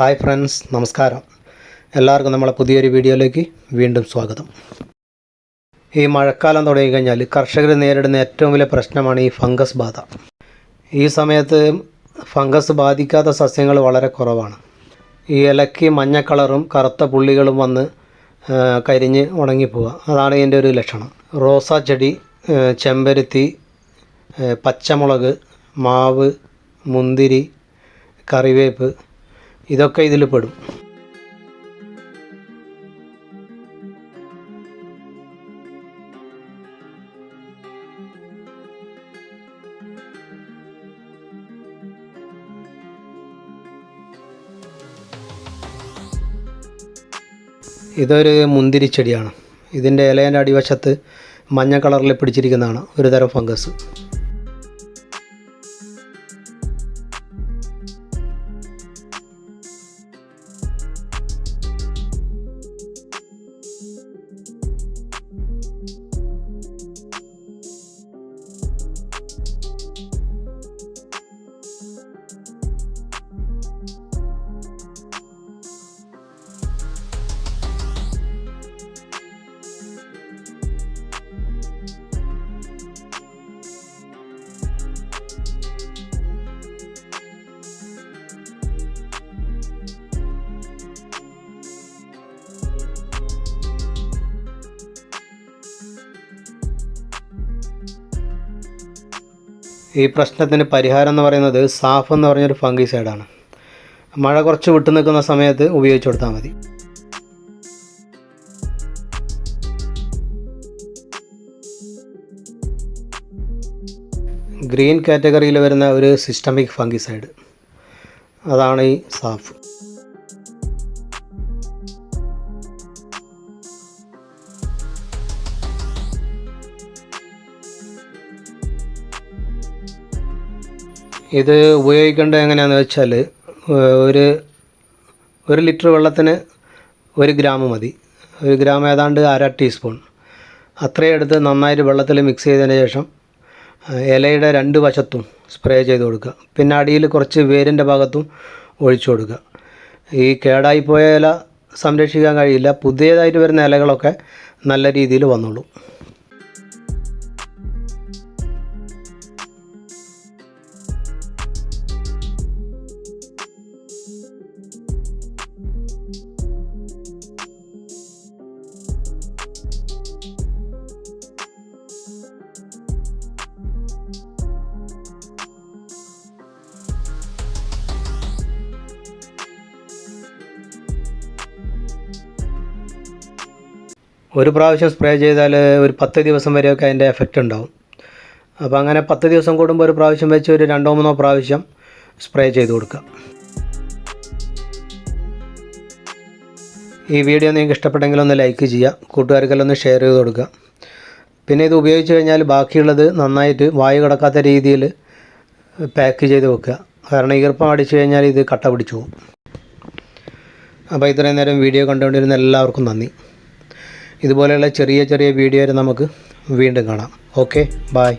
Hi friends, നമസ്കാരം. എല്ലാവർക്കും നമ്മളെ പുതിയൊരു വീഡിയോയിലേക്ക് വീണ്ടും സ്വാഗതം. ഈ മഴക്കാലം തുടങ്ങിക്കഴിഞ്ഞാൽ കർഷകർ നേരിടുന്ന ഏറ്റവും വലിയ പ്രശ്നമാണ് ഈ ഫംഗസ് ബാധ. ഈ സമയത്ത് ഫംഗസ് ബാധിക്കാത്ത സസ്യങ്ങൾ വളരെ കുറവാണ്. ഈ ഇലയ്ക്ക് മഞ്ഞ കളറും കറുത്ത പുള്ളികളും വന്ന് കരിഞ്ഞ് ഉണങ്ങിപ്പോവുക, അതാണ് ഇതിൻ്റെ ഒരു ലക്ഷണം. റോസാ ചെടി, ചെമ്പരത്തി, പച്ചമുളക്, മാവ്, മുന്തിരി, കറിവേപ്പ് ഇതൊക്കെ ഇതിൽ പെടും. ഇതൊരു മുന്തിരി ചെടിയാണ്. ഇതിൻ്റെ ഇലേൻ്റെ അടിവശത്ത് മഞ്ഞ കളറിൽ പിടിച്ചിരിക്കുന്നതാണ് ഒരു തരം ഫംഗസ്. ഈ പ്രശ്നത്തിന് പരിഹാരം എന്ന് പറയുന്നത് സാഫ് എന്ന് പറഞ്ഞൊരു ഫംഗിസൈഡാണ്. മഴ കുറച്ച് വിട്ടു നിൽക്കുന്ന സമയത്ത് ഉപയോഗിച്ച് കൊടുത്താൽ മതി. ഗ്രീൻ കാറ്റഗറിയിൽ വരുന്ന ഒരു സിസ്റ്റമിക് ഫംഗിസൈഡ്, അതാണ് ഈ സാഫ്. ഇത് ഉപയോഗിക്കേണ്ടത് എങ്ങനെയാണെന്ന് വെച്ചാൽ, ഒരു ലിറ്റർ വെള്ളത്തിന് 1 ഗ്രാം മതി. 1 ഗ്രാം ഏതാണ്ട് 1/2 ടീസ്പൂൺ അത്രയും എടുത്ത് നന്നായിട്ട് വെള്ളത്തിൽ മിക്സ് ചെയ്തതിന് ശേഷം ഇലയുടെ 2 വശത്തും സ്പ്രേ ചെയ്ത് കൊടുക്കുക. പിന്നെ അടിയിൽ കുറച്ച് വേരിൻ്റെ ഭാഗത്തും ഒഴിച്ചു കൊടുക്കുക. ഈ കേടായിപ്പോയ ഇല സംരക്ഷിക്കാൻ കഴിയില്ല, പുതിയതായിട്ട് വരുന്ന ഇലകളൊക്കെ നല്ല രീതിയിൽ വന്നോളൂ. ഒരു പ്രാവശ്യം സ്പ്രേ ചെയ്താൽ ഒരു 10 ദിവസം വരെയൊക്കെ അതിൻ്റെ എഫക്റ്റ് ഉണ്ടാവും. അപ്പോൾ അങ്ങനെ 10 ദിവസം കൂടുമ്പോൾ ഒരു പ്രാവശ്യം വെച്ച് ഒരു 2-3 പ്രാവശ്യം സ്പ്രേ ചെയ്ത് കൊടുക്കുക. ഈ വീഡിയോ നിങ്ങൾക്ക് ഇഷ്ടപ്പെട്ടെങ്കിൽ ഒന്ന് ലൈക്ക് ചെയ്യുക, കൂട്ടുകാർക്കെല്ലാം ഒന്ന് ഷെയർ ചെയ്ത് കൊടുക്കുക. പിന്നെ ഇത് ഉപയോഗിച്ച് കഴിഞ്ഞാൽ ബാക്കിയുള്ളത് നന്നായിട്ട് വായു കടക്കാത്ത രീതിയിൽ പാക്ക് ചെയ്ത് വെക്കുക. കാരണം ഈർപ്പം അടിച്ചു കഴിഞ്ഞാൽ ഇത് കട്ട പിടിച്ചു പോകും. അപ്പോൾ ഇത്രയും നേരം വീഡിയോ കണ്ടുകൊണ്ടിരുന്ന എല്ലാവർക്കും നന്ദി. ഇതുപോലെയുള്ള ചെറിയ ചെറിയ വീഡിയോ നമുക്ക് വീണ്ടും കാണാം. Okay, by.